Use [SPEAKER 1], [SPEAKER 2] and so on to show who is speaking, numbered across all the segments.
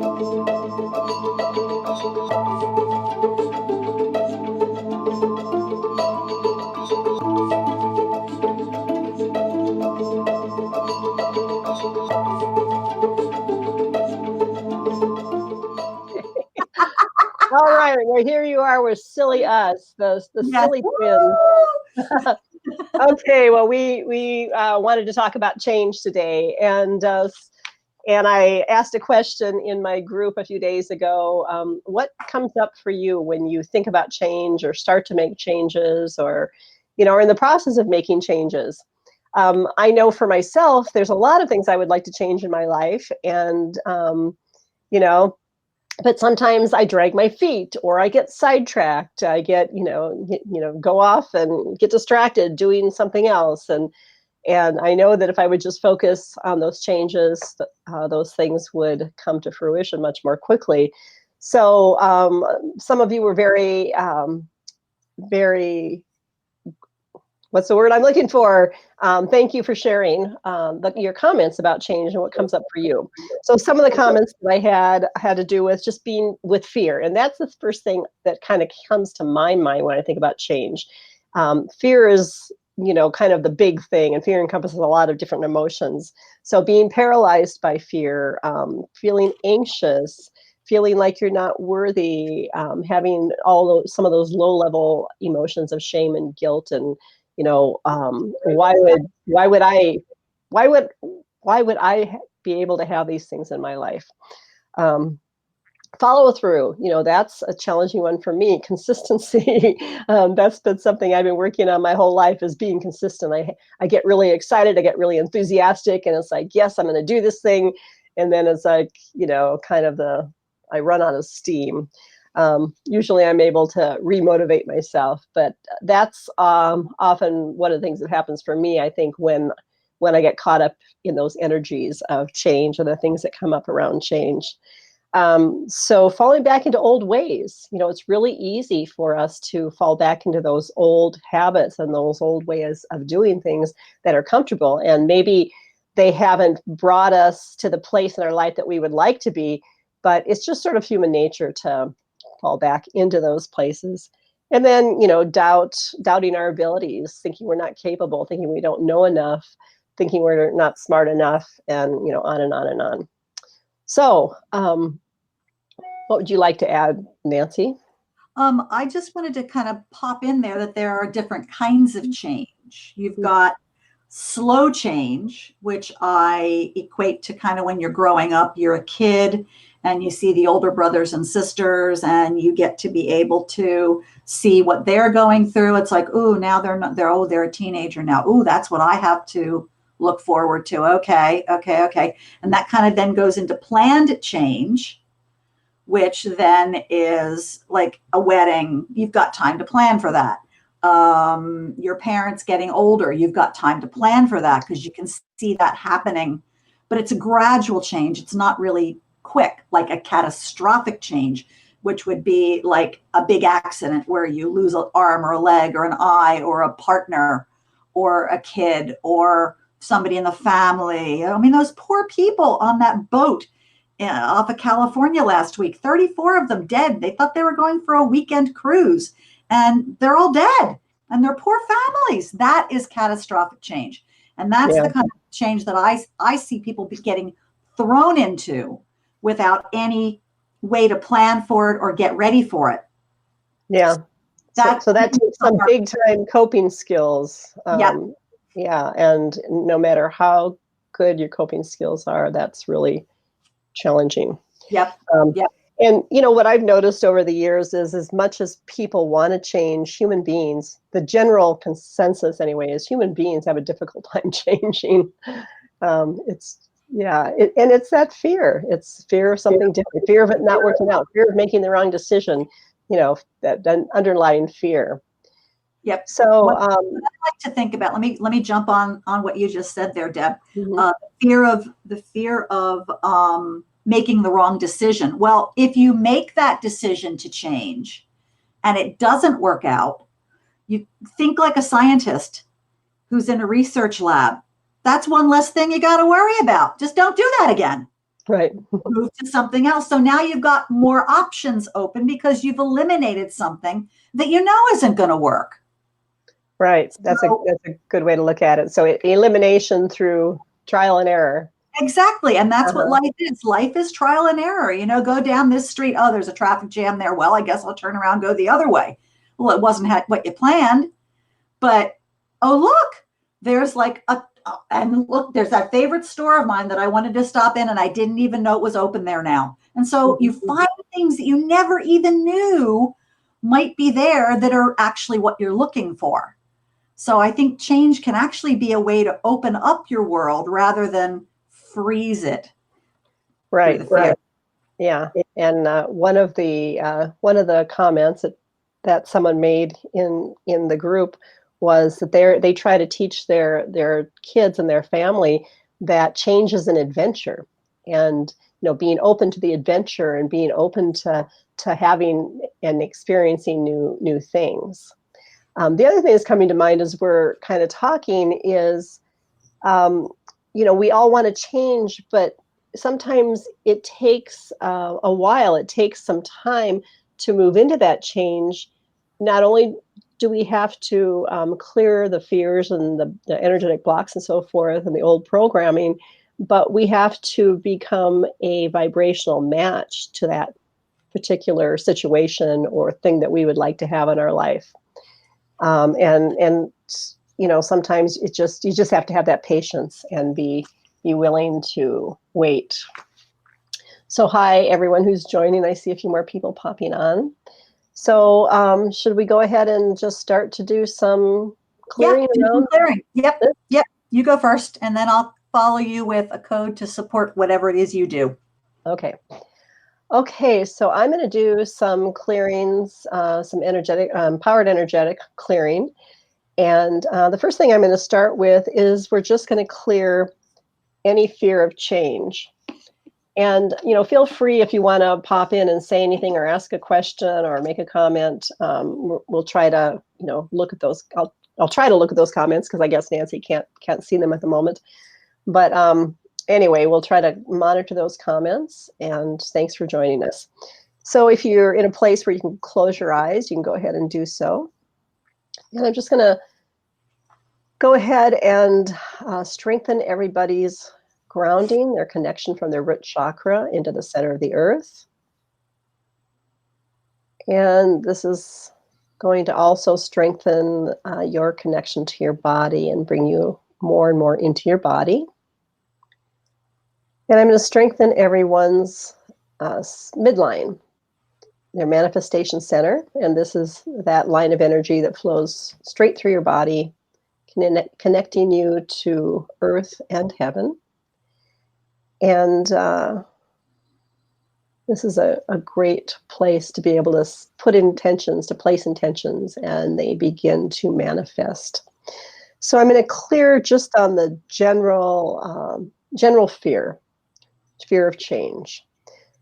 [SPEAKER 1] All right, well, here you are with silly us, the silly twins. Okay, well, we wanted to talk about change today, and I asked a question in my group a few days ago. What comes up for you when you think about change or start to make changes, or are in the process of making changes? I know for myself, there's a lot of things I would like to change in my life, and but sometimes I drag my feet, or I get sidetracked. I get, go off and get distracted doing something else. And I know that if I would just focus on those changes, those things would come to fruition much more quickly. So some of you were very, what's the word I'm looking for? Thank you for sharing your comments about change and what comes up for you. So some of the comments that I had to do with just being with fear. And that's the first thing that kind of comes to my mind when I think about change. Fear is, kind of the big thing, and fear encompasses a lot of different emotions. So being paralyzed by fear, feeling anxious, feeling like you're not worthy, having some of those low-level emotions of shame and guilt, and why would I be able to have these things in my life? Follow through, that's a challenging one for me. Consistency, that's been something I've been working on my whole life, is being consistent. I get really excited, I get really enthusiastic, and it's like, yes, I'm going to do this thing. And then it's like, I run out of steam. Usually I'm able to remotivate myself, but that's often one of the things that happens for me, I think, when I get caught up in those energies of change and the things that come up around change. So falling back into old ways, it's really easy for us to fall back into those old habits and those old ways of doing things that are comfortable. And maybe they haven't brought us to the place in our life that we would like to be, but it's just sort of human nature to fall back into those places. And then, doubting our abilities, thinking we're not capable, thinking we don't know enough, thinking we're not smart enough, and, on and on and on. So, what would you like to add, Nancy?
[SPEAKER 2] I just wanted to kind of pop in there that there are different kinds of change. You've got slow change, which I equate to kind of when you're growing up, you're a kid, and you see the older brothers and sisters, and you get to be able to see what they're going through. It's like, ooh, now they're a teenager now. Ooh, that's what I have to look forward to. Okay. And that kind of then goes into planned change, which then is like a wedding. You've got time to plan for that. Your parents getting older, you've got time to plan for that because you can see that happening. But it's a gradual change. It's not really quick, like a catastrophic change, which would be like a big accident where you lose an arm or a leg or an eye or a partner or a kid or somebody in the family. I mean, those poor people on that boat off of California last week, 34 of them dead. They thought they were going for a weekend cruise and they're all dead, and they're poor families. That is catastrophic change. And that's the kind of change that I see people getting thrown into without any way to plan for it or get ready for it.
[SPEAKER 1] Yeah. So that takes some big time coping skills. Yeah. And no matter how good your coping skills are, that's really challenging.
[SPEAKER 2] Yep.
[SPEAKER 1] And what I've noticed over the years is, as much as people want to change, human beings, the general consensus anyway, is human beings have a difficult time changing. It's that fear. It's fear of something different, fear of it not working out, fear of making the wrong decision, that underlying fear.
[SPEAKER 2] Yep.
[SPEAKER 1] So
[SPEAKER 2] what I like to think about, let me jump on what you just said there, Deb.
[SPEAKER 1] Mm-hmm.
[SPEAKER 2] The fear of making the wrong decision. Well, if you make that decision to change and it doesn't work out, you think like a scientist who's in a research lab. That's one less thing you got to worry about. Just don't do that again.
[SPEAKER 1] Right.
[SPEAKER 2] Move to something else. So now you've got more options open because you've eliminated something that you know isn't going to work.
[SPEAKER 1] Right. That's a good way to look at it. So elimination through trial and error.
[SPEAKER 2] Exactly. And that's what life is. Life is trial and error. You know, go down this street. Oh, there's a traffic jam there. Well, I guess I'll turn around, go the other way. Well, it wasn't what you planned, but oh, look, there's like and look, there's that favorite store of mine that I wanted to stop in and I didn't even know it was open there now. And so you find things that you never even knew might be there that are actually what you're looking for. So I think change can actually be a way to open up your world rather than freeze it.
[SPEAKER 1] Right. Right. Yeah. And one of the comments that someone made in the group was that they try to teach their kids and their family that change is an adventure, and being open to the adventure and being open to having and experiencing new things. The other thing that's coming to mind as we're kind of talking is, we all want to change, but sometimes it takes a while. It takes some time to move into that change. Not only do we have to clear the fears and the energetic blocks and so forth and the old programming, but we have to become a vibrational match to that particular situation or thing that we would like to have in our life. And sometimes you just have to have that patience and be willing to wait. So hi, everyone who's joining. I see a few more people popping on. So should we go ahead and just start to do some clearing around?
[SPEAKER 2] Clearing. Yep. You go first, and then I'll follow you with a code to support whatever it is you do.
[SPEAKER 1] Okay, so I'm going to do some clearings, some energetic, powered energetic clearing. And the first thing I'm going to start with is we're just going to clear any fear of change. And, feel free if you want to pop in and say anything or ask a question or make a comment. We'll try to, look at those. I'll try to look at those comments because I guess Nancy can't see them at the moment. But anyway, we'll try to monitor those comments. And thanks for joining us. So if you're in a place where you can close your eyes, you can go ahead and do so. And I'm just going to go ahead and strengthen everybody's grounding, their connection from their root chakra into the center of the earth. And this is going to also strengthen your connection to your body and bring you more and more into your body. And I'm going to strengthen everyone's midline, their manifestation center. And this is that line of energy that flows straight through your body, connecting you to earth and heaven. And this is a great place to be able to put intentions, to place intentions, and they begin to manifest. So I'm going to clear just on the general fear of change.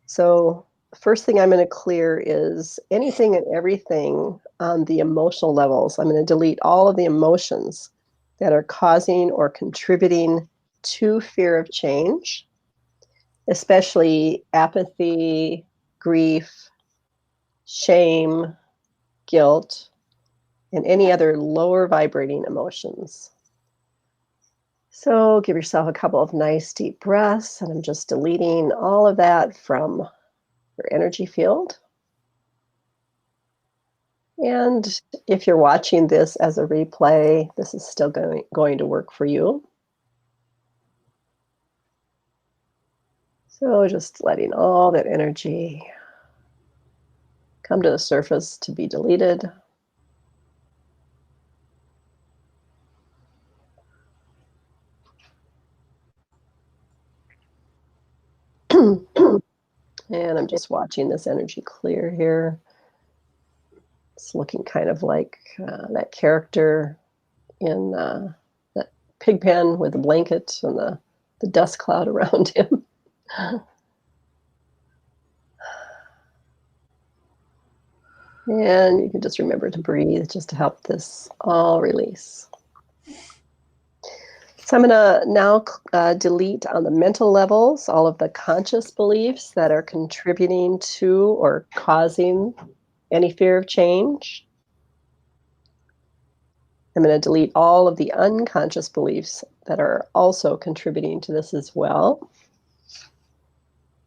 [SPEAKER 1] So first thing I'm going to clear is anything and everything on the emotional levels. I'm going to delete all of the emotions that are causing or contributing to fear of change, especially apathy, grief, shame, guilt, and any other lower vibrating emotions. So give yourself a couple of nice deep breaths, and I'm just deleting all of that from your energy field. And if you're watching this as a replay, this is still going to work for you. So just letting all that energy come to the surface to be deleted. And I'm just watching this energy clear here. It's looking kind of like that character in that pig pen with the blanket and the dust cloud around him. And you can just remember to breathe just to help this all release. So I'm going to now delete on the mental levels all of the conscious beliefs that are contributing to or causing any fear of change. I'm going to delete all of the unconscious beliefs that are also contributing to this as well.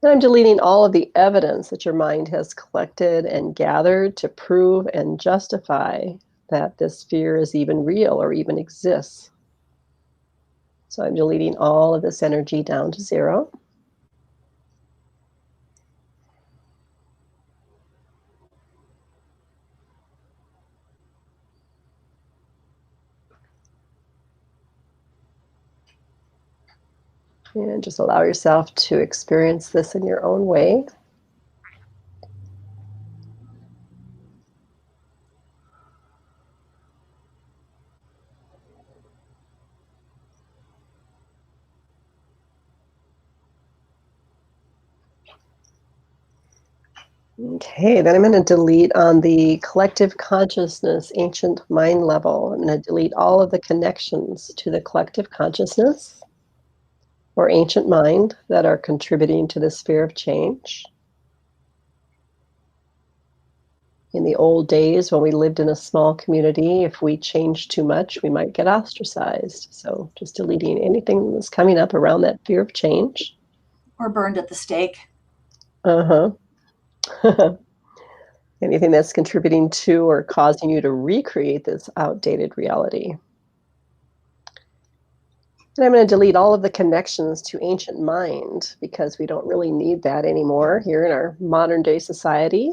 [SPEAKER 1] And I'm deleting all of the evidence that your mind has collected and gathered to prove and justify that this fear is even real or even exists. So I'm deleting all of this energy down to zero. And just allow yourself to experience this in your own way. Okay, then I'm going to delete on the collective consciousness, ancient mind level. I'm going to delete all of the connections to the collective consciousness or ancient mind that are contributing to this fear of change. In the old days, when we lived in a small community, if we changed too much, we might get ostracized. So just deleting anything that's coming up around that fear of change.
[SPEAKER 2] Or burned at the stake.
[SPEAKER 1] Uh-huh. Anything that's contributing to or causing you to recreate this outdated reality. And I'm going to delete all of the connections to ancient mind because we don't really need that anymore here in our modern day society.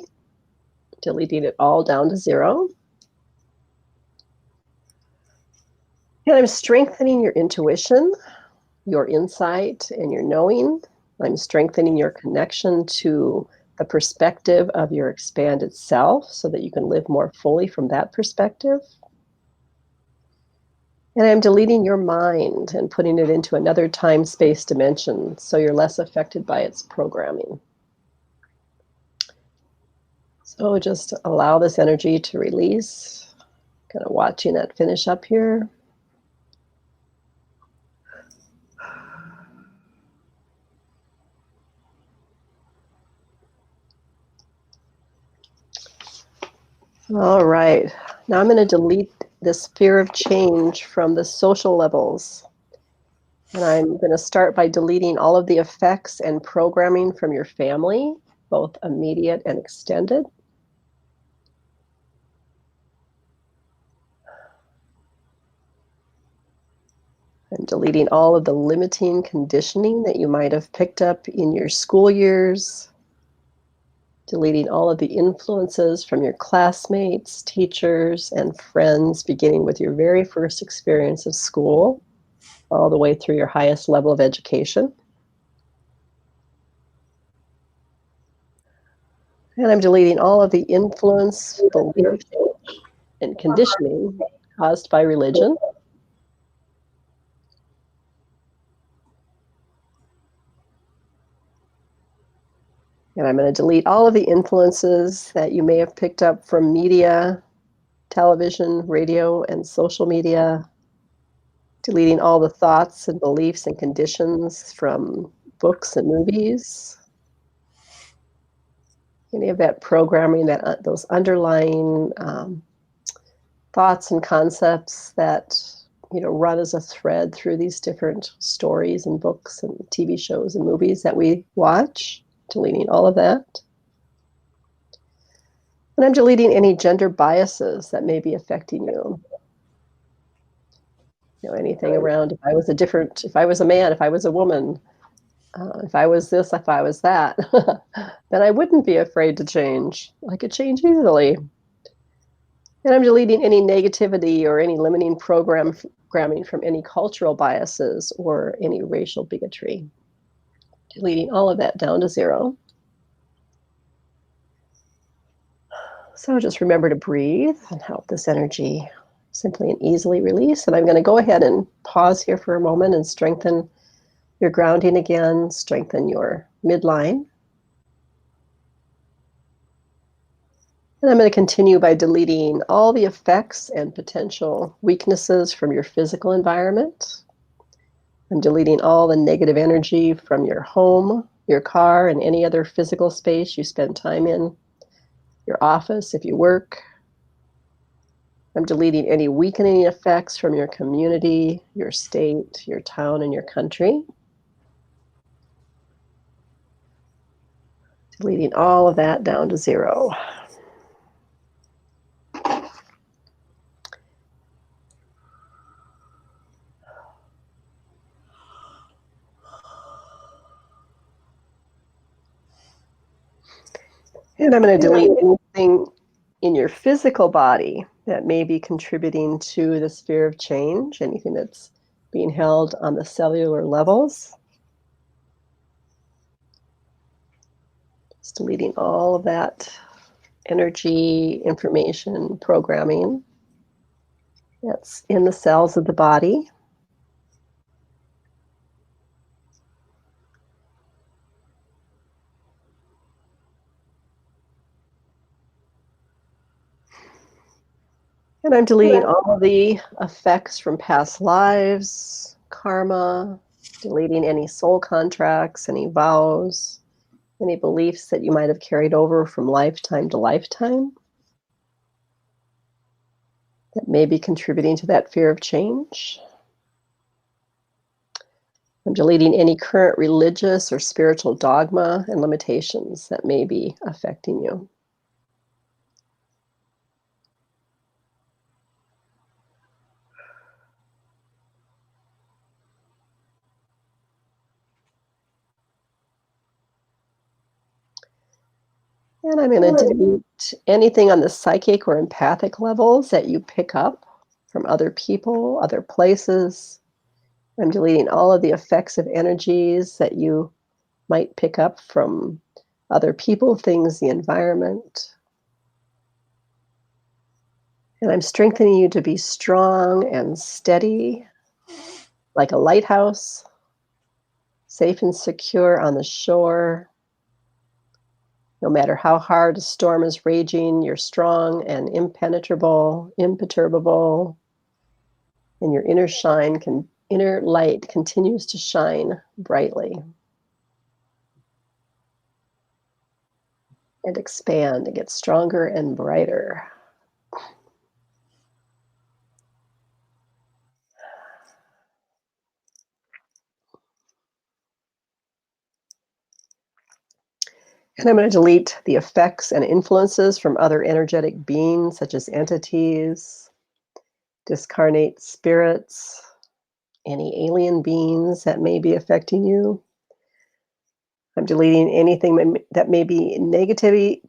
[SPEAKER 1] Deleting it all down to zero. And I'm strengthening your intuition, your insight, and your knowing. I'm strengthening your connection to the perspective of your expanded self so that you can live more fully from that perspective. And I'm deleting your mind and putting it into another time-space dimension so you're less affected by its programming. So just allow this energy to release. Kind of watching that finish up here. All right. Now I'm going to delete this fear of change from the social levels. And I'm going to start by deleting all of the effects and programming from your family, both immediate and extended. I'm deleting all of the limiting conditioning that you might have picked up in your school years. Deleting all of the influences from your classmates, teachers, and friends, beginning with your very first experience of school, all the way through your highest level of education. And I'm deleting all of the influence, beliefs, and conditioning caused by religion. And I'm going to delete all of the influences that you may have picked up from media, television, radio, and social media. Deleting all the thoughts and beliefs and conditions from books and movies. Any of that programming, that those underlying thoughts and concepts that run as a thread through these different stories and books and TV shows and movies that we watch. Deleting all of that. And I'm deleting any gender biases that may be affecting you. Anything around if I was a man, if I was a woman, if I was this, if I was that, then I wouldn't be afraid to change. I could change easily. And I'm deleting any negativity or any limiting programming from any cultural biases or any racial bigotry. Deleting all of that down to zero. So just remember to breathe and help this energy simply and easily release. And I'm going to go ahead and pause here for a moment and strengthen your grounding again, strengthen your midline. And I'm going to continue by deleting all the effects and potential weaknesses from your physical environment. I'm deleting all the negative energy from your home, your car, and any other physical space you spend time in, your office if you work. I'm deleting any weakening effects from your community, your state, your town, and your country. Deleting all of that down to 0. And I'm going to delete anything in your physical body that may be contributing to the sphere of change, anything that's being held on the cellular levels. Just deleting all of that energy, information, programming that's in the cells of the body. And I'm deleting all of the effects from past lives, karma, deleting any soul contracts, any vows, any beliefs that you might have carried over from lifetime to lifetime that may be contributing to that fear of change. I'm deleting any current religious or spiritual dogma and limitations that may be affecting you. And I'm going to delete anything on the psychic or empathic levels that you pick up from other people, other places. I'm deleting all of the effects of energies that you might pick up from other people, things, the environment. And I'm strengthening you to be strong and steady, like a lighthouse, safe and secure on the shore. No matter how hard a storm is raging, you're strong and impenetrable, imperturbable, and your inner light continues to shine brightly and expand and get stronger and brighter. And I'm going to delete the effects and influences from other energetic beings, such as entities, discarnate spirits, any alien beings that may be affecting you. I'm deleting anything that may be negativity.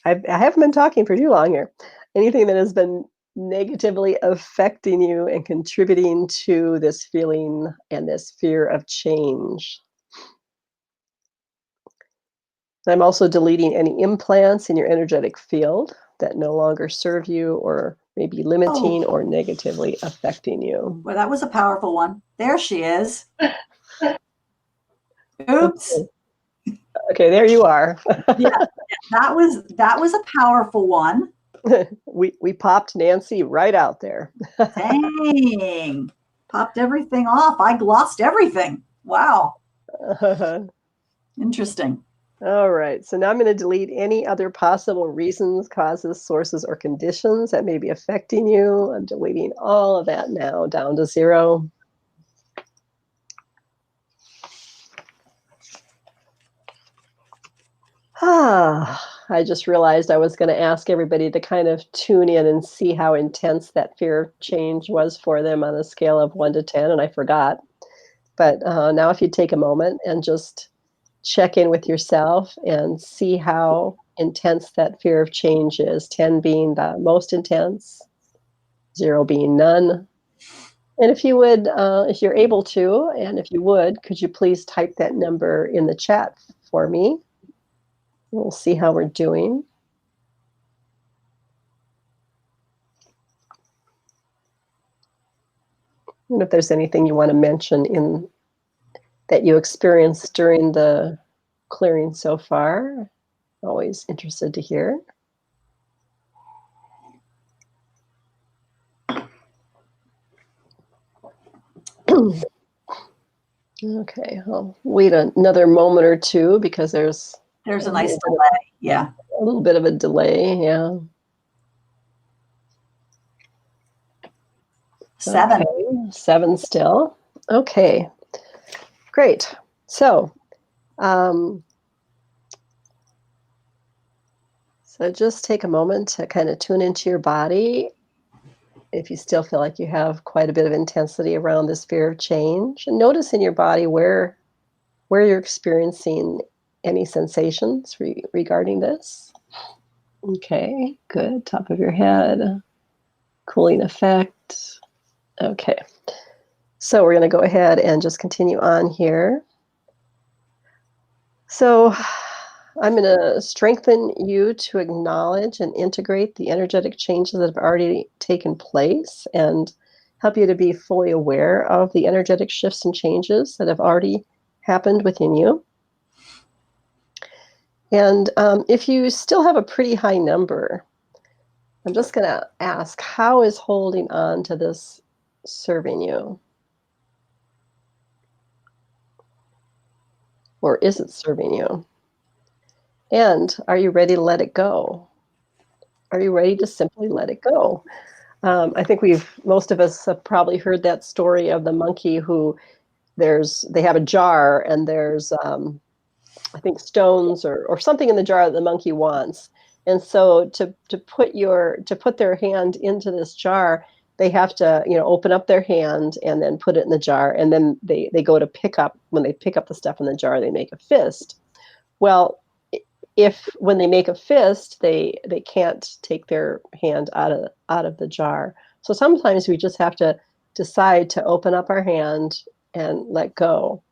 [SPEAKER 1] I haven't been talking for too long here. Anything that has been negatively affecting you and contributing to this feeling and this fear of change. I'm also deleting any implants in your energetic field that no longer serve you or may be limiting or negatively affecting you.
[SPEAKER 2] Well, that was a powerful one. There she is. Oops.
[SPEAKER 1] Okay, there you are.
[SPEAKER 2] Yeah, that was a powerful one.
[SPEAKER 1] We popped Nancy right out there.
[SPEAKER 2] Dang. Popped everything off. I glossed everything. Wow. Interesting.
[SPEAKER 1] All right, so now I'm going to delete any other possible reasons, causes, sources, or conditions that may be affecting you. I'm deleting all of that now down to 0. I just realized I was going to ask everybody to kind of tune in and see how intense that fear of change was for them on a scale of 1 to 10, and I forgot. But now if you take a moment and just check in with yourself and see how intense that fear of change is, 10 being the most intense, 0 being none. And if you would, if you're able to, and if you would, could you please type that number in the chat for me? We'll see how we're doing. And if there's anything you want to mention in that you experienced during the clearing so far, always interested to hear. Okay, I'll wait another moment or two because there's
[SPEAKER 2] a nice delay. Yeah.
[SPEAKER 1] A little bit of a delay. Yeah.
[SPEAKER 2] 7.
[SPEAKER 1] Okay, 7 still. Okay, great. So, so just take a moment to kind of tune into your body. If you still feel like you have quite a bit of intensity around this fear of change, and notice in your body where you're experiencing any sensations regarding this. Okay, good. Top of your head, cooling effect. Okay, so we're going to go ahead and just continue on here. So I'm going to strengthen you to acknowledge and integrate the energetic changes that have already taken place and help you to be fully aware of the energetic shifts and changes that have already happened within you. And if you still have a pretty high number, I'm just going to ask, how is holding on to this serving you? Or is it serving you? And are you ready to let it go? Are you ready to simply let it go? I think most of us have probably heard that story of the monkey who they have a jar and there's, I think, stones or something in the jar that the monkey wants. And so to put their hand into this jar, they have to, open up their hand and then put it in the jar. And then they go to when they pick up the stuff in the jar, they make a fist. Well, if when they make a fist, they can't take their hand out of the jar. So sometimes we just have to decide to open up our hand and let go.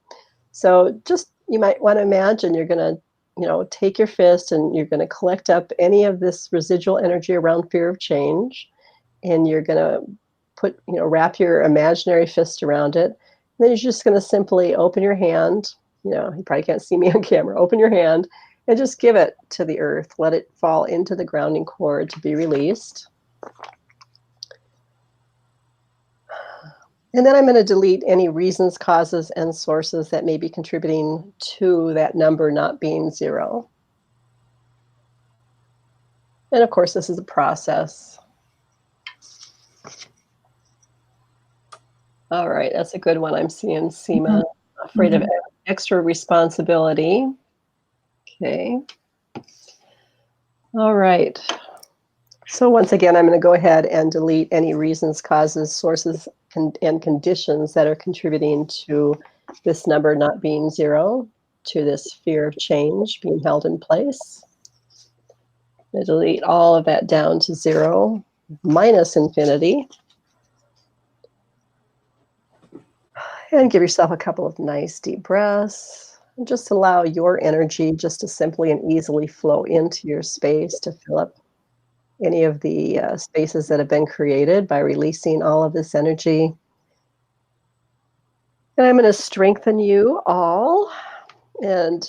[SPEAKER 1] So just, you might want to imagine you're going to, take your fist and you're going to collect up any of this residual energy around fear of change, and you're going to wrap your imaginary fist around it. And then you're just going to simply open your hand. You probably can't see me on camera. Open your hand and just give it to the earth. Let it fall into the grounding cord to be released. And then I'm going to delete any reasons, causes, and sources that may be contributing to that number not being 0. And of course, this is a process. All right, that's a good one. I'm seeing Seema, afraid of extra responsibility. Okay. All right. So once again, I'm going to go ahead and delete any reasons, causes, sources, and conditions that are contributing to this number not being 0, to this fear of change being held in place. I'm going to delete all of that down to 0, minus infinity. And give yourself a couple of nice deep breaths. And just allow your energy just to simply and easily flow into your space to fill up any of the spaces that have been created by releasing all of this energy. And I'm going to strengthen you all and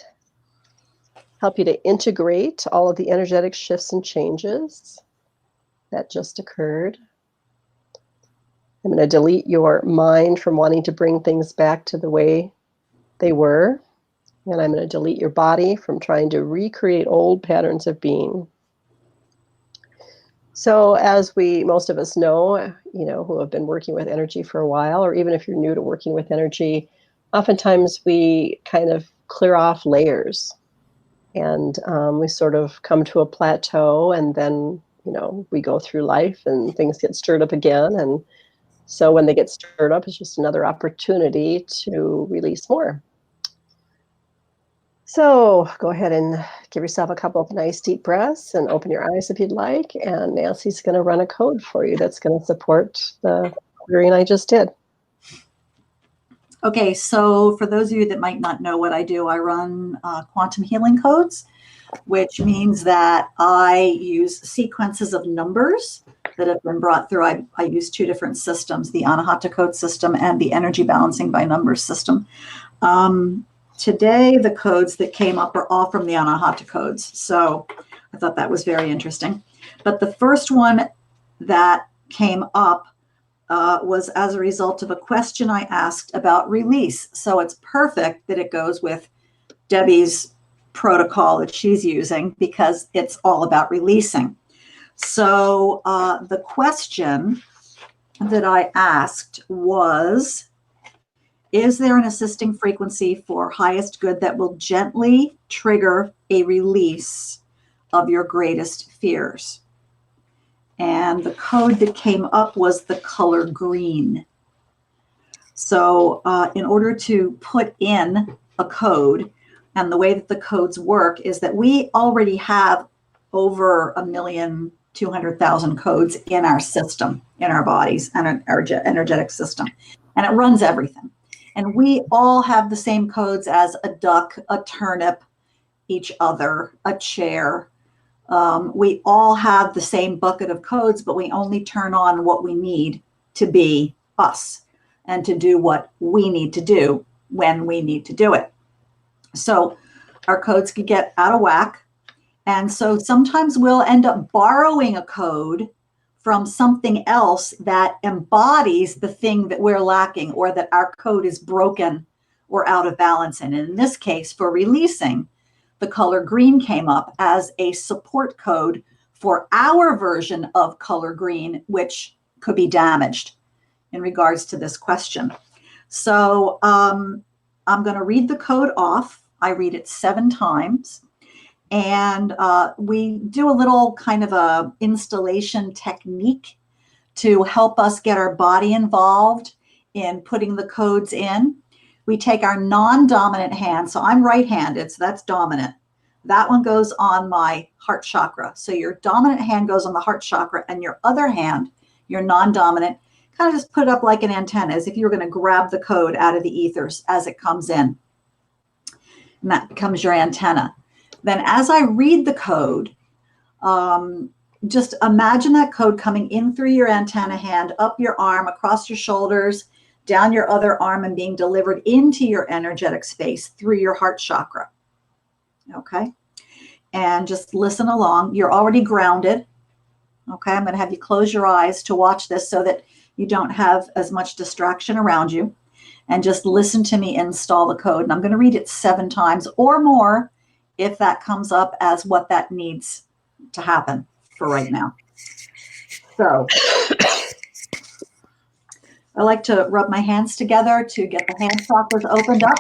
[SPEAKER 1] help you to integrate all of the energetic shifts and changes that just occurred. I'm going to delete your mind from wanting to bring things back to the way they were. And I'm going to delete your body from trying to recreate old patterns of being. So as most of us know, who have been working with energy for a while, or even if you're new to working with energy, oftentimes we kind of clear off layers, and we sort of come to a plateau, and then, we go through life and things get stirred up again. And so when they get stirred up, it's just another opportunity to release more. So go ahead and give yourself a couple of nice deep breaths and open your eyes if you'd like. And Nancy's going to run a code for you that's going to support the clearing I just did.
[SPEAKER 2] Okay, so for those of you that might not know what I do, I run quantum healing codes, which means that I use sequences of numbers that have been brought through. I use 2 different systems, the Anahata code system and the energy balancing by numbers system. Today, the codes that came up are all from the Anahata codes. So I thought that was very interesting. But the first one that came up was as a result of a question I asked about release. So it's perfect that it goes with Debbie's protocol that she's using, because it's all about releasing. So the question that I asked was, is there an assisting frequency for highest good that will gently trigger a release of your greatest fears? And the code that came up was the color green. So in order to put in a code, and the way that the codes work is that we already have over 1,200,000 codes in our system, in our bodies, and our energetic system. And it runs everything. And we all have the same codes as a duck, a turnip, each other, a chair. We all have the same bucket of codes, but we only turn on what we need to be us and to do what we need to do when we need to do it. So our codes can get out of whack. And so sometimes we'll end up borrowing a code from something else that embodies the thing that we're lacking, or that our code is broken or out of balance in. And in this case, for releasing, the color green came up as a support code for our version of color green, which could be damaged in regards to this question. So I'm going to read the code off. I read it 7 times. And we do a little kind of a installation technique to help us get our body involved in putting the codes in. We take our non-dominant hand. So I'm right-handed, so that's dominant. That one goes on my heart chakra. So your dominant hand goes on the heart chakra, and your other hand, your non-dominant, kind of just put it up like an antenna, as if you were going to grab the code out of the ethers as it comes in. And that becomes your antenna. Then as I read the code, just imagine that code coming in through your antenna hand, up your arm, across your shoulders, down your other arm, and being delivered into your energetic space through your heart chakra. Okay? And just listen along. You're already grounded. Okay? I'm going to have you close your eyes to watch this so that you don't have as much distraction around you. And just listen to me install the code. And I'm going to read it 7 times or more, if that comes up as what that needs to happen for right now. So I like to rub my hands together to get the hand chakras opened up.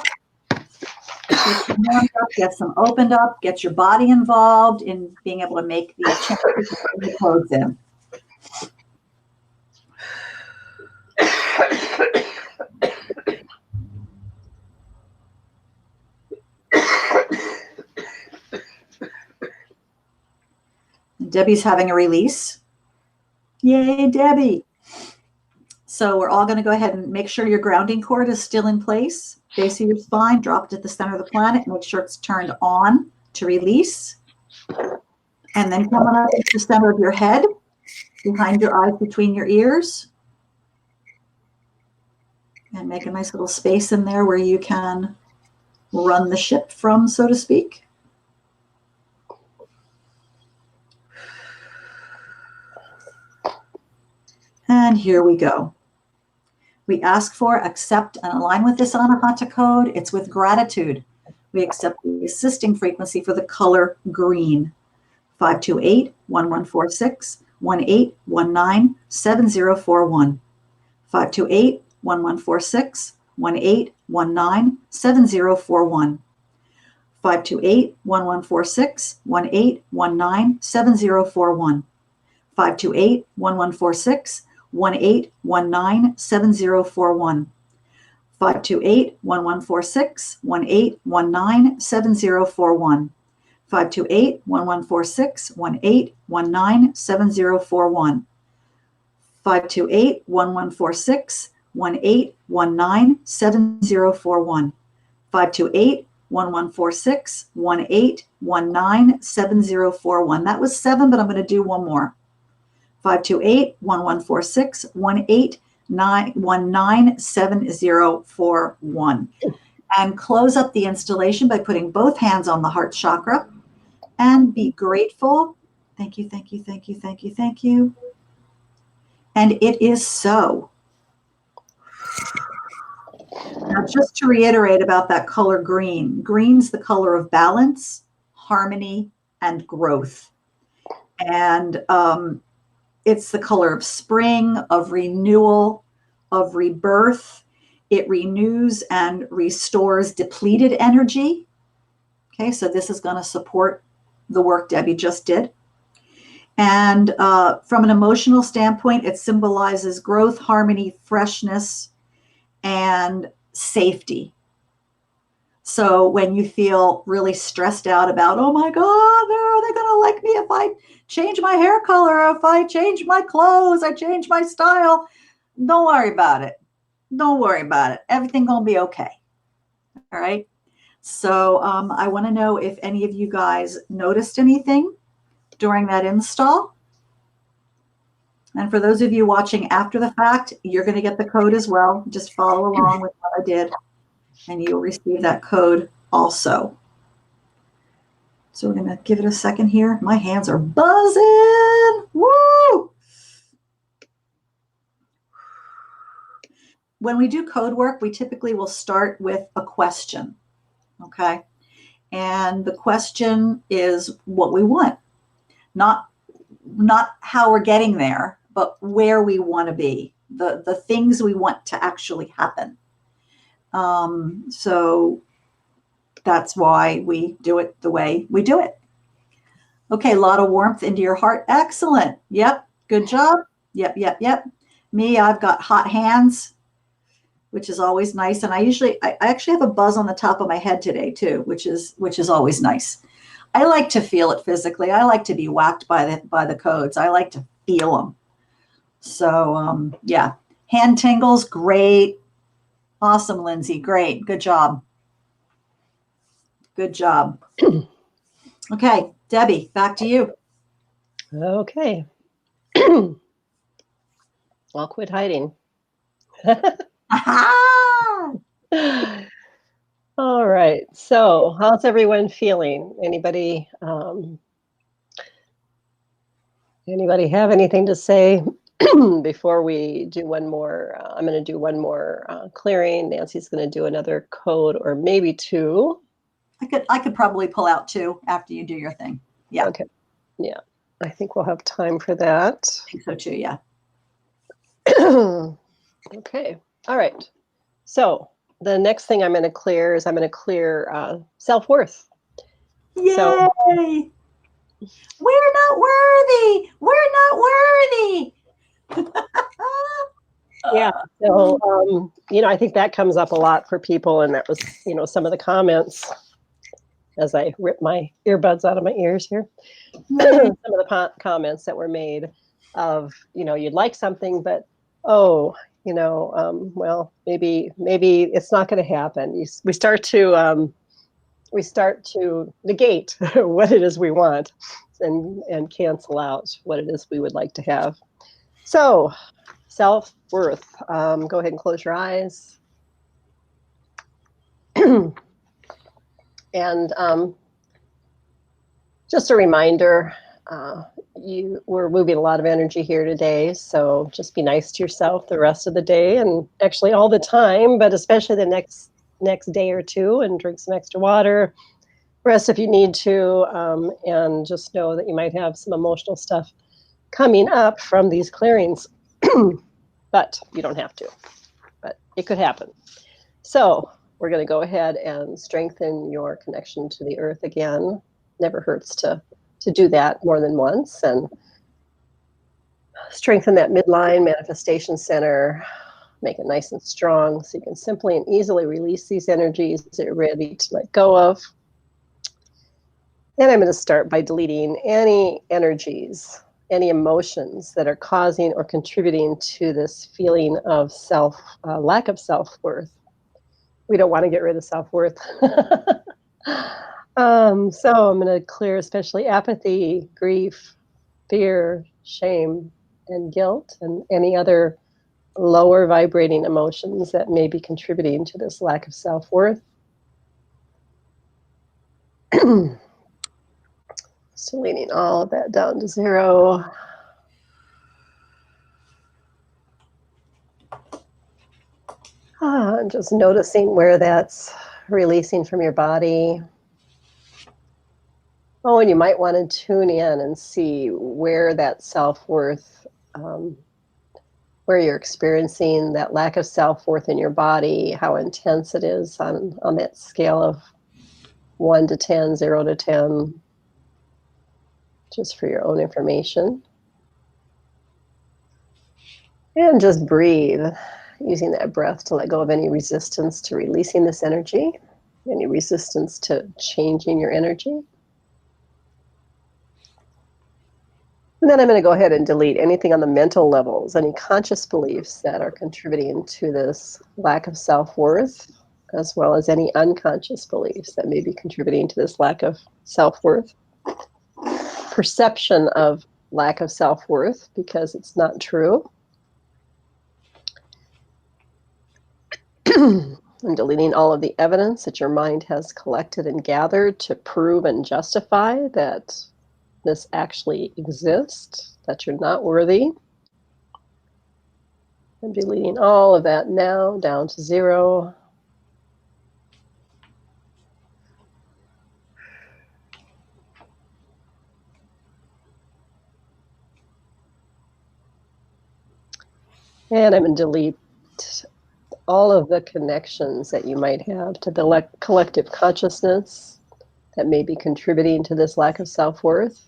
[SPEAKER 2] Get your hands up, get them opened up, get your body involved in being able to make these changes and put the codes in. Debbie's having a release. Yay, Debbie. So we're all going to go ahead and make sure your grounding cord is still in place. Base of your spine, drop it at the center of the planet. Make sure it's turned on to release. And then come on up to the center of your head, behind your eyes, between your ears. And make a nice little space in there where you can run the ship from, so to speak. And here we go. We ask for, accept, and align with this Anahata code. It's with gratitude. We accept the assisting frequency for the color green. 528-1146-1819-7041. 528-1146-1819-7041. 528-1146-1819-7041. 528-1146-1819-7041. 528-1146-1819-7041. 528-1146-1819-7041. 528-1146-1819-7041. 528-1146-1819-7041. That was 7, but I'm going to do one more. 528-1146-1819-7041. And close up the installation by putting both hands on the heart chakra and be grateful. Thank you, thank you, thank you, thank you, thank you. And it is so. Now, just to reiterate about that color green, green's the color of balance, harmony, and growth. And it's the color of spring, of renewal, of rebirth. It renews and restores depleted energy. Okay, so this is going to support the work Debbie just did. And from an emotional standpoint, it symbolizes growth, harmony, freshness, and safety. So when you feel really stressed out about, oh my God, are they going to like me if I change my hair color, if I change my clothes, I change my style, don't worry about it. Don't worry about it. Everything going to be okay. All right. So I want to know if any of you guys noticed anything during that install. And for those of you watching after the fact, you're going to get the code as well. Just follow along with what I did, and you'll receive that code also. So we're going to give it a second here. My hands are buzzing. Woo! When we do code work, we typically will start with a question. Okay. And the question is what we want, not how we're getting there, but where we want to be, the things we want to actually happen. So that's why we do it the way we do it. Okay, a lot of warmth into your heart. Excellent. Yep. Good job. Yep. Me, I've got hot hands, which is always nice. And I actually have a buzz on the top of my head today too, which is always nice. I like to feel it physically. I like to be whacked by the codes. I like to feel them. So yeah, hand tingles, great. Awesome, Lindsay. Great. Good job. Good job. Okay, Debbie, back to you.
[SPEAKER 1] Okay. I'll quit hiding. All right. So how's everyone feeling? Anybody have anything to say before we do one more? I'm going to do one more clearing. Nancy's going to do another code, or maybe two.
[SPEAKER 2] I could probably pull out two after you do your thing. Yeah.
[SPEAKER 1] Okay. Yeah. I think we'll have time for that.
[SPEAKER 2] I think so too. Yeah.
[SPEAKER 1] Okay. All right. So the next thing I'm going to clear is self-worth.
[SPEAKER 2] Yay!
[SPEAKER 1] So,
[SPEAKER 2] we're not worthy. We're not worthy.
[SPEAKER 1] yeah. So, I think that comes up a lot for people. And that was, some of the comments as I rip my earbuds out of my ears here. Some of the comments that were made of, you'd like something, but, well, maybe it's not going to happen. We start to negate what it is we want and cancel out what it is we would like to have. So self-worth, go ahead and close your eyes. And just a reminder, we're moving a lot of energy here today, so just be nice to yourself the rest of the day, and actually all the time, but especially the next day or two, and drink some extra water, rest if you need to, and just know that you might have some emotional stuff coming up from these clearings, but you don't have to, but it could happen. So we're going to go ahead and strengthen your connection to the earth again. Never hurts to do that more than once, and strengthen that midline manifestation center, make it nice and strong so you can simply and easily release these energies that you're ready to let go of. And I'm going to start by deleting any energies, any emotions that are causing or contributing to this feeling of lack of self-worth. We don't want to get rid of self-worth. So I'm going to clear especially apathy, grief, fear, shame, and guilt, and any other lower vibrating emotions that may be contributing to this lack of self-worth. So leaning all of that down to zero. And just noticing where that's releasing from your body. Oh, and you might want to tune in and see where that self-worth, where you're experiencing that lack of self-worth in your body, how intense it is on that scale of 1 to 10, 0 to 10, just for your own information. And just breathe, using that breath to let go of any resistance to releasing this energy, any resistance to changing your energy. And then I'm going to go ahead and delete anything on the mental levels, any conscious beliefs that are contributing to this lack of self-worth, as well as any unconscious beliefs that may be contributing to this lack of self-worth. Perception of lack of self-worth because it's not true. I'm deleting all of the evidence that your mind has collected and gathered to prove and justify that this actually exists, that you're not worthy. I'm deleting all of that now down to 0. And I'm going to delete all of the connections that you might have to the collective consciousness that may be contributing to this lack of self-worth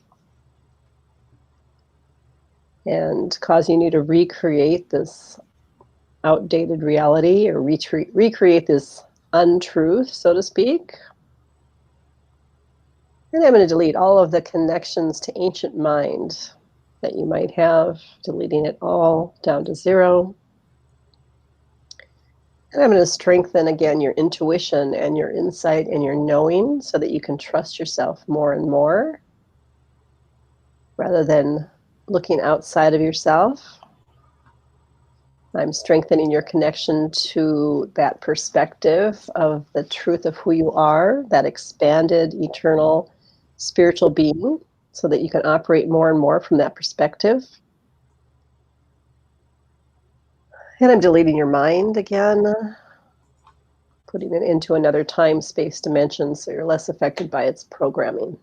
[SPEAKER 1] and causing you to recreate this outdated reality or recreate this untruth, so to speak. And I'm going to delete all of the connections to ancient mind that you might have, deleting it all down to 0. And I'm going to strengthen again your intuition and your insight and your knowing so that you can trust yourself more and more rather than looking outside of yourself. I'm strengthening your connection to that perspective of the truth of who you are, that expanded, eternal, spiritual being, so that you can operate more and more from that perspective. And I'm deleting your mind again, putting it into another time-space dimension so you're less affected by its programming.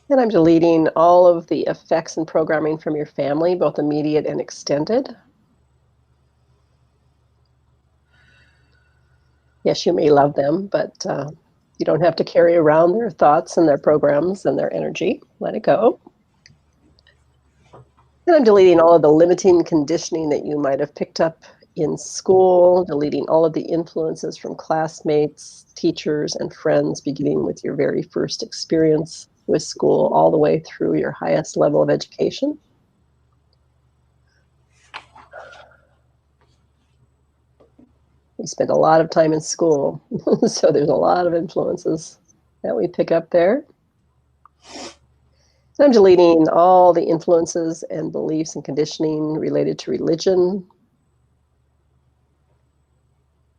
[SPEAKER 1] And I'm deleting all of the effects and programming from your family, both immediate and extended. Yes, you may love them, but you don't have to carry around their thoughts and their programs and their energy. Let it go. And I'm deleting all of the limiting conditioning that you might have picked up in school, deleting all of the influences from classmates, teachers, and friends, beginning with your very first experience with school all the way through your highest level of education. We spend a lot of time in school, so there's a lot of influences that we pick up there. So I'm deleting all the influences and beliefs and conditioning related to religion,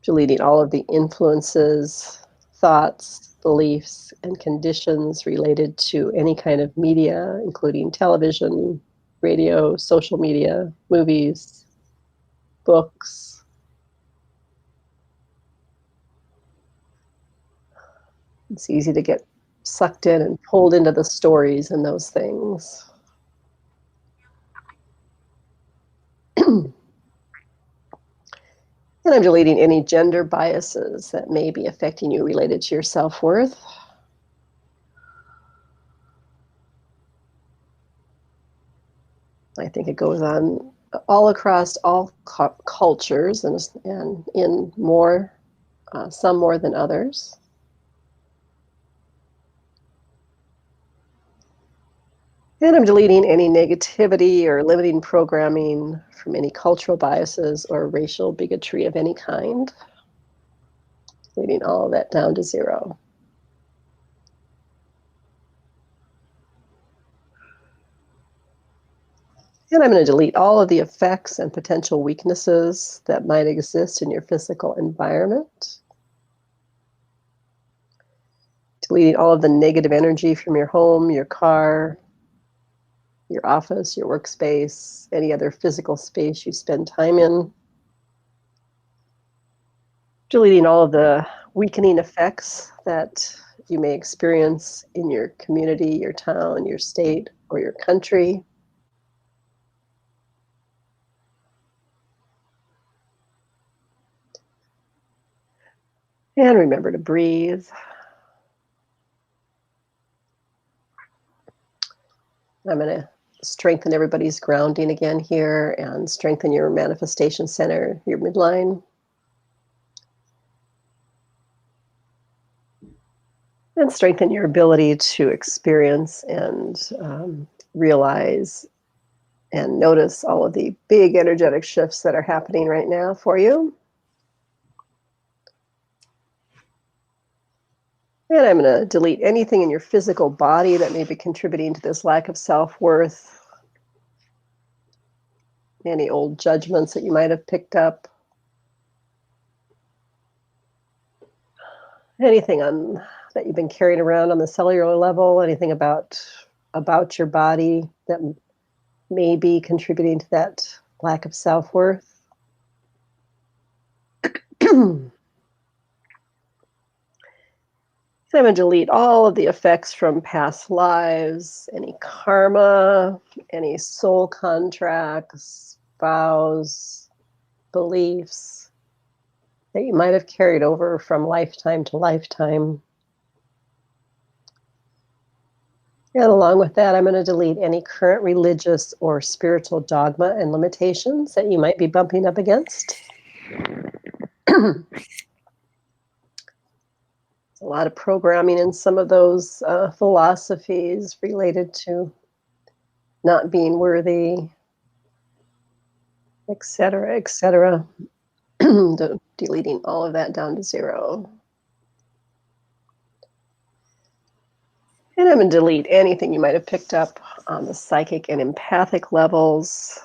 [SPEAKER 1] deleting all of the influences, thoughts, beliefs, and conditions related to any kind of media, including television, radio, social media, movies, books. It's easy to get sucked in and pulled into the stories and those things. And I'm deleting any gender biases that may be affecting you related to your self-worth. I think it goes on all across all cultures and in more, some more than others. And I'm deleting any negativity or limiting programming from any cultural biases or racial bigotry of any kind. Deleting all of that down to 0. And I'm going to delete all of the effects and potential weaknesses that might exist in your physical environment. Deleting all of the negative energy from your home, your car, your office, your workspace, any other physical space you spend time in. Deleting all of the weakening effects that you may experience in your community, your town, your state, or your country. And remember to breathe. I'm going to strengthen everybody's grounding again here and strengthen your manifestation center, your midline. And strengthen your ability to experience and realize and notice all of the big energetic shifts that are happening right now for you. And I'm going to delete anything in your physical body that may be contributing to this lack of self-worth. Any old judgments that you might have picked up. Anything that you've been carrying around on the cellular level, anything about your body that may be contributing to that lack of self-worth. I'm going to delete all of the effects from past lives, any karma, any soul contracts, vows, beliefs that you might have carried over from lifetime to lifetime. And along with that, I'm going to delete any current religious or spiritual dogma and limitations that you might be bumping up against. There's a lot of programming in some of those philosophies related to not being worthy, etc., etc. Deleting all of that down to zero. And I'm going to delete anything you might have picked up on the psychic and empathic levels,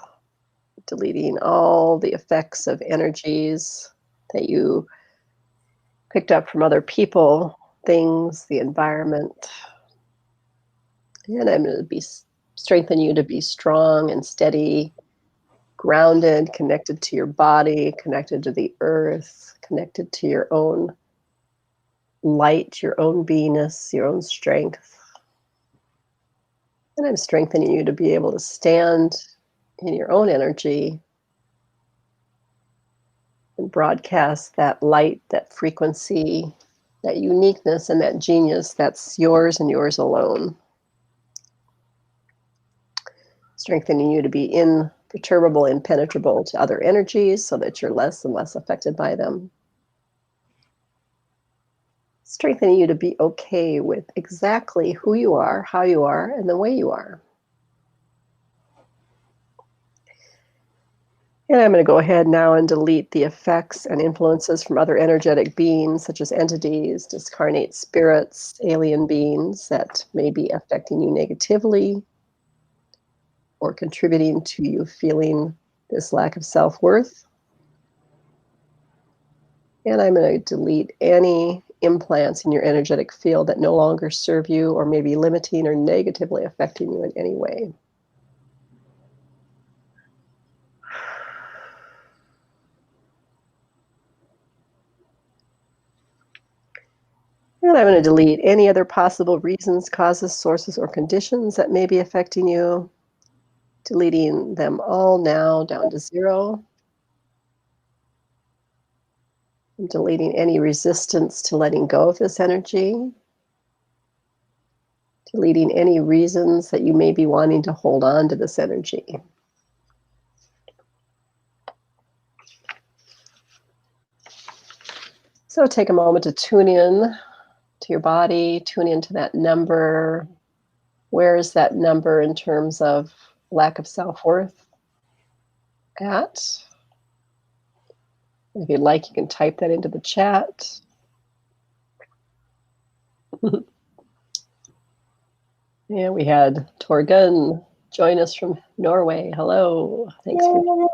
[SPEAKER 1] deleting all the effects of energies that you picked up from other people, things, the environment. And I'm going to strengthen you to be strong and steady, grounded, connected to your body, connected to the earth, connected to your own light, your own beingness, your own strength. And I'm strengthening you to be able to stand in your own energy and broadcast that light, that frequency, that uniqueness, and that genius that's yours and yours alone. Strengthening you to be imperturbable, impenetrable to other energies so that you're less and less affected by them. Strengthening you to be okay with exactly who you are, how you are, and the way you are. And I'm going to go ahead now and delete the effects and influences from other energetic beings, such as entities, discarnate spirits, alien beings that may be affecting you negatively or contributing to you feeling this lack of self-worth. And I'm going to delete any implants in your energetic field that no longer serve you or may be limiting or negatively affecting you in any way. And I'm going to delete any other possible reasons, causes, sources, or conditions that may be affecting you. Deleting them all now down to zero. I'm deleting any resistance to letting go of this energy. Deleting any reasons that you may be wanting to hold on to this energy. So take a moment to tune in to your body, tune into that number. Where is that number in terms of lack of self-worth at? If you'd like, you can type that into the chat. And we had Torgun join us from Norway. Hello. Thanks for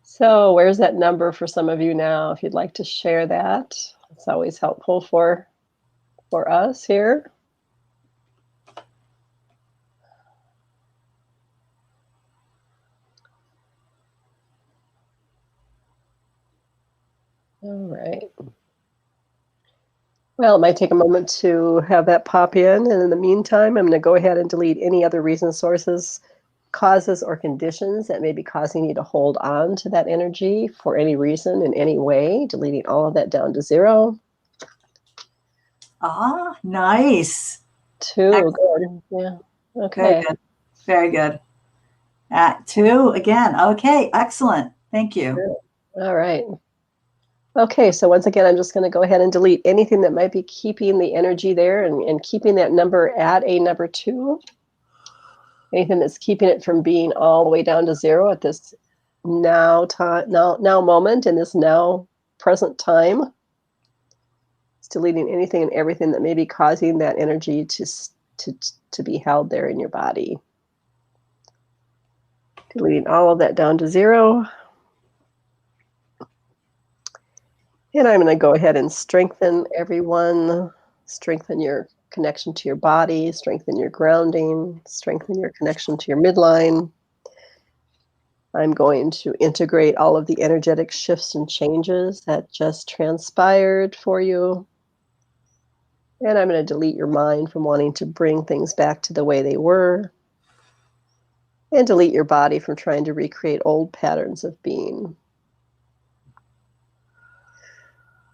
[SPEAKER 1] So where's that number for some of you now? If you'd like to share that, it's always helpful for us here. All right. Well, it might take a moment to have that pop in, and in the meantime, I'm going to go ahead and delete any other reason, sources, causes, or conditions that may be causing you to hold on to that energy for any reason in any way, deleting all of that down to 0.
[SPEAKER 2] Ah, nice.
[SPEAKER 1] 2, good. Yeah.
[SPEAKER 2] Very
[SPEAKER 1] Okay.
[SPEAKER 2] good. Very good. At 2 again. Okay, excellent. Thank you.
[SPEAKER 1] Good. All right. Okay, so once again, I'm just going to go ahead and delete anything that might be keeping the energy there and keeping that number at a number 2. Anything that's keeping it from being all the way down to 0 at this now moment in this now present time. It's deleting anything and everything that may be causing that energy to be held there in your body. Deleting all of that down to 0. And I'm going to go ahead and strengthen everyone, strengthen your connection to your body, strengthen your grounding, strengthen your connection to your midline. I'm going to integrate all of the energetic shifts and changes that just transpired for you. And I'm going to delete your mind from wanting to bring things back to the way they were. And delete your body from trying to recreate old patterns of being.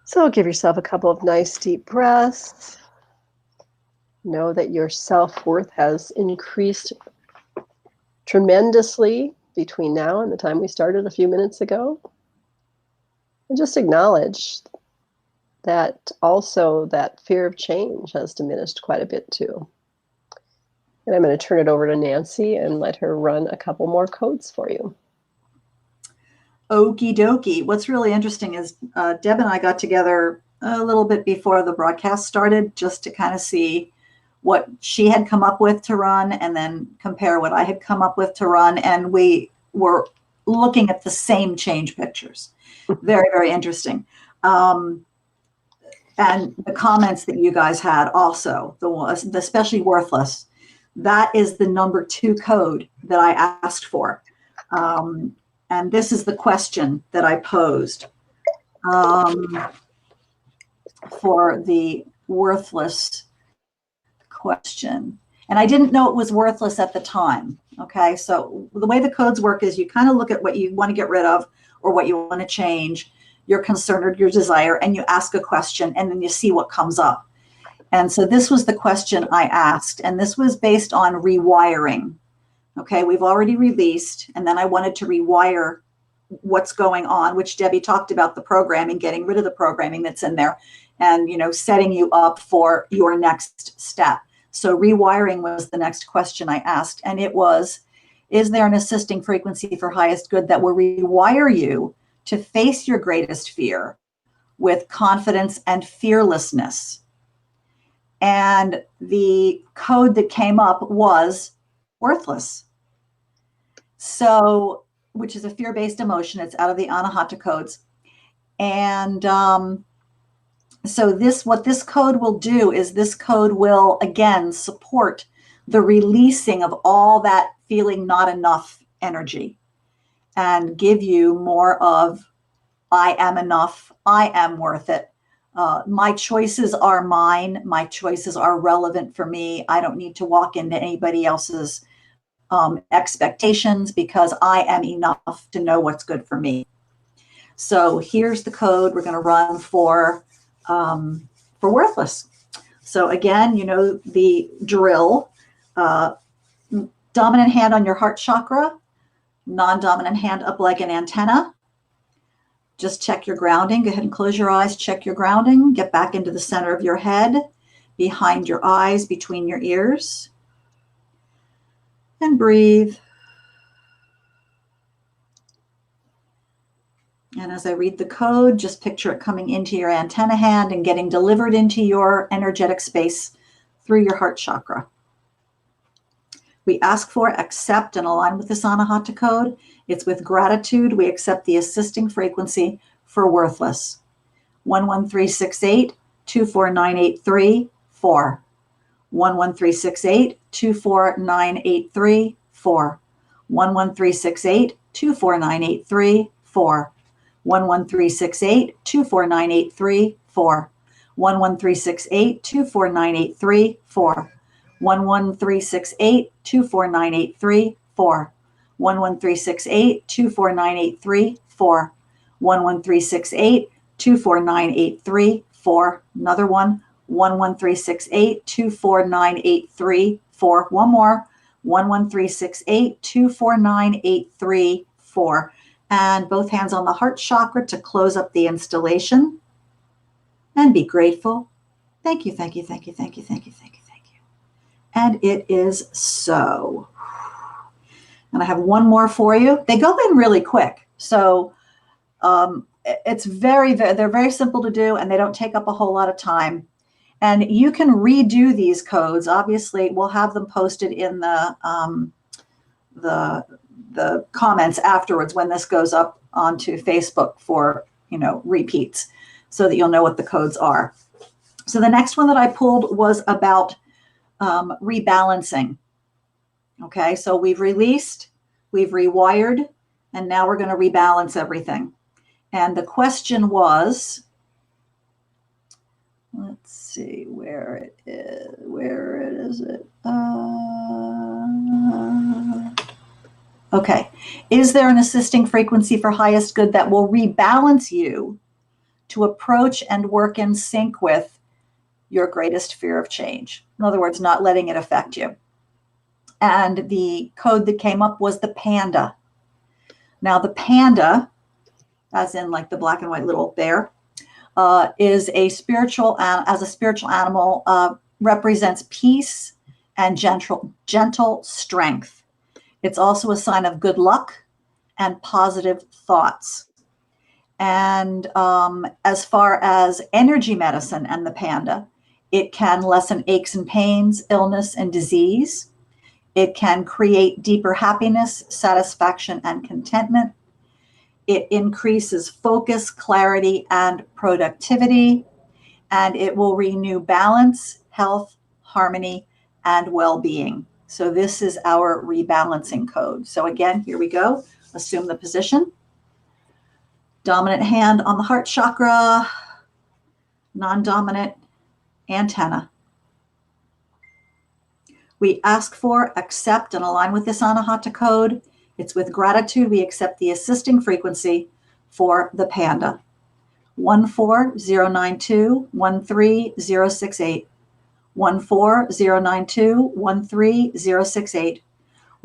[SPEAKER 1] So give yourself a couple of nice deep breaths. Know that your self-worth has increased tremendously between now and the time we started a few minutes ago. And just acknowledge that also that fear of change has diminished quite a bit too. And I'm going to turn it over to Nancy and let her run a couple more codes for you.
[SPEAKER 2] Okie dokie. What's really interesting is Deb and I got together a little bit before the broadcast started just to kind of see what she had come up with to run and then compare what I had come up with to run. And we were looking at the same change pictures. Very, very interesting. And the comments that you guys had also, especially worthless, that is the number 2 code that I asked for. And this is the question that I posed for the worthless question. And I didn't know it was worthless at the time. Okay, so the way the codes work is you kind of look at what you want to get rid of or what you want to change, your concern or your desire, and you ask a question and then you see what comes up. And so this was the question I asked, and this was based on rewiring. Okay, we've already released, and then I wanted to rewire what's going on, which Debbie talked about, the programming, getting rid of the programming that's in there and, setting you up for your next step. So rewiring was the next question I asked, and it was, is there an assisting frequency for highest good that will rewire you to face your greatest fear with confidence and fearlessness? And the code that came up was worthless. So, which is a fear-based emotion. It's out of the Anahata codes. And so what this code will do is this code will, again, support the releasing of all that feeling not enough energy and give you more of, I am enough, I am worth it. My choices are mine. My choices are relevant for me. I don't need to walk into anybody else's expectations because I am enough to know what's good for me. So here's the code we're going to run for worthless. So again, the drill, dominant hand on your heart chakra, non-dominant hand up like an antenna. Just check your grounding. Go ahead and close your eyes, check your grounding, get back into the center of your head, behind your eyes, between your ears. And breathe. And as I read the code, just picture it coming into your antenna hand and getting delivered into your energetic space through your heart chakra. We ask for, accept, and align with this Anahata code. It's with gratitude we accept the assisting frequency for worthless. 11368 24983 4. 11368 24983 4. 11368 24983 4. 11368 24983 4. 11368 24983 4. 11368 24983 4. 11368 24983 4. 11368 24983 4. Another one. 11368 24983 4. One more. 11368 24983 4. And both hands on the heart chakra to close up the installation. And be grateful. Thank you, thank you, thank you, thank you, thank you, thank you, thank you. And it is so. And I have one more for you. They go in really quick. So it's they're very simple to do, and they don't take up a whole lot of time. And you can redo these codes. Obviously, we'll have them posted in the comments afterwards when this goes up onto Facebook for, repeats, so that you'll know what the codes are. So the next one that I pulled was about rebalancing. Okay, so we've released, we've rewired, and now we're going to rebalance everything. And the question was, let's see where it is. Where is it? Okay. Is there an assisting frequency for highest good that will rebalance you to approach and work in sync with your greatest fear of change? In other words, not letting it affect you. And the code that came up was the panda. Now, the panda, as in like the black and white little bear, is a spiritual animal, represents peace and gentle strength. It's also a sign of good luck and positive thoughts. And as far as energy medicine and the panda, it can lessen aches and pains, illness and disease. It can create deeper happiness, satisfaction, and contentment. It increases focus, clarity, and productivity. And it will renew balance, health, harmony, and well-being. So this is our rebalancing code. So again, here we go. Assume the position. Dominant hand on the heart chakra, non-dominant antenna. We ask for, accept, and align with this Anahata code. It's with gratitude we accept the assisting frequency for the panda. 14092-13068. 14092-13068.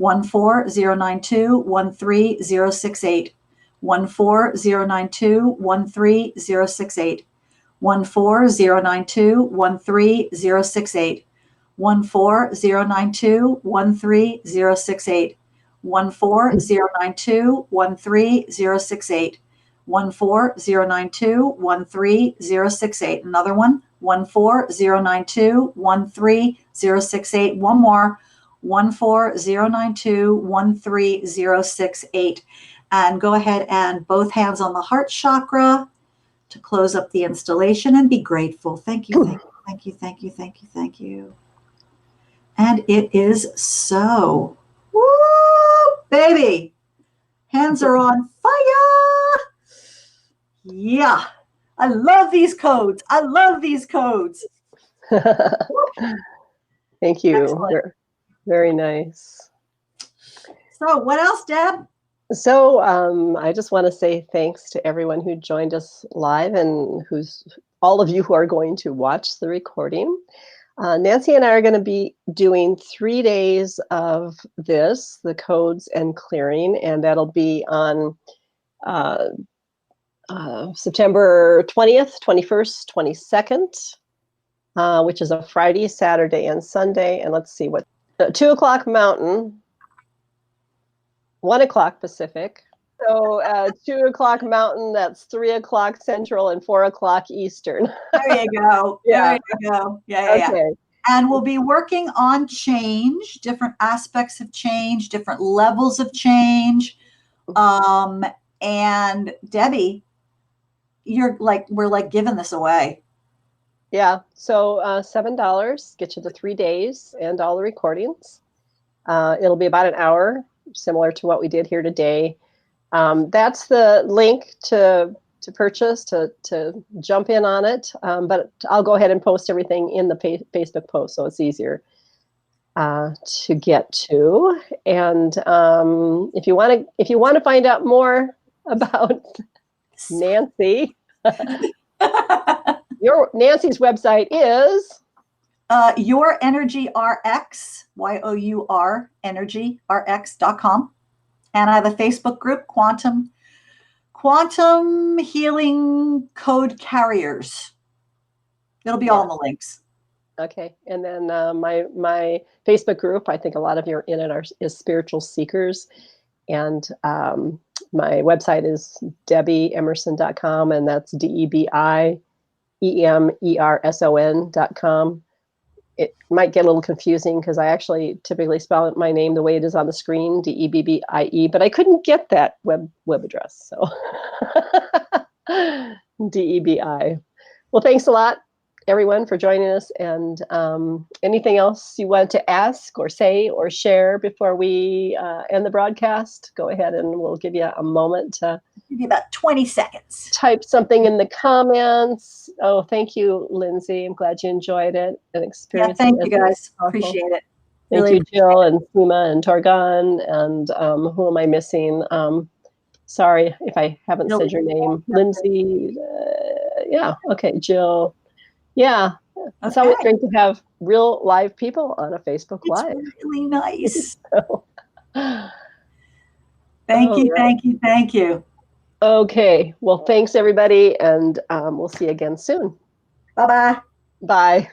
[SPEAKER 2] 14092-13068. 14092-13068. 14092-13068. 14092-13068. 14092-13068. 14092-13068. Another one. 14092-13068. One more. 14092-13068. And go ahead and both hands on the heart chakra to close up the installation and be grateful. Thank you, thank you, thank you, thank you, thank you, thank you. And it is so. Woo, baby. Hands are on fire. Yeah. I love these codes. I love these codes.
[SPEAKER 1] Thank you.
[SPEAKER 2] Excellent.
[SPEAKER 1] Very nice.
[SPEAKER 2] So what else, Deb?
[SPEAKER 1] So I just want to say thanks to everyone who joined us live and all of you who are going to watch the recording. Nancy and I are going to be doing 3 days of this, the codes and clearing, and that'll be on September 20th, 21st, 22nd, which is a Friday, Saturday, and Sunday. And let's see 2 o'clock Mountain, 1 o'clock Pacific. So 2 o'clock Mountain, that's 3 o'clock Central and 4 o'clock Eastern.
[SPEAKER 2] There you go.
[SPEAKER 1] Yeah.
[SPEAKER 2] There you go. Yeah.
[SPEAKER 1] Okay.
[SPEAKER 2] And we'll be working on change, different aspects of change, different levels of change. And Debbie, we're giving this away.
[SPEAKER 1] Yeah. So $7 get you the 3 days and all the recordings. It'll be about an hour, similar to what we did here today. That's the link to purchase, to jump in on it. But I'll go ahead and post everything in the Facebook post, so it's easier to get to. And if you want to find out more about Nancy, Nancy's website is
[SPEAKER 2] YourEnergyRx, YourEnergyRx.com. And I have a Facebook group, Quantum Healing Code Carriers. It'll be all in the links.
[SPEAKER 1] Okay. And then my Facebook group, I think a lot of you are in it, is Spiritual Seekers. And my website is DebbieEmerson.com, and that's DebbieEmerson.com. It might get a little confusing because I actually typically spell my name the way it is on the screen, Debbie, but I couldn't get that web address. So Debi. Well, thanks a lot, everyone, for joining us. And anything else you wanted to ask or say or share before we end the broadcast? Go ahead, and we'll give you a moment to
[SPEAKER 2] give you about 20 seconds.
[SPEAKER 1] Type something in the comments. Oh, thank you, Lindsay. I'm glad you enjoyed it and experienced it.
[SPEAKER 2] Yeah, thank you guys. Appreciate it.
[SPEAKER 1] Thank you, Jill and Seema and Torgan. And who am I missing? Sorry if I haven't said your name. Lindsay. Yeah. Okay. Jill. Yeah. It's always great to have real live people on a Facebook Live.
[SPEAKER 2] It's really nice. Thank you.
[SPEAKER 1] Okay. Well, thanks, everybody. And we'll see you again soon.
[SPEAKER 2] Bye-bye.
[SPEAKER 1] Bye.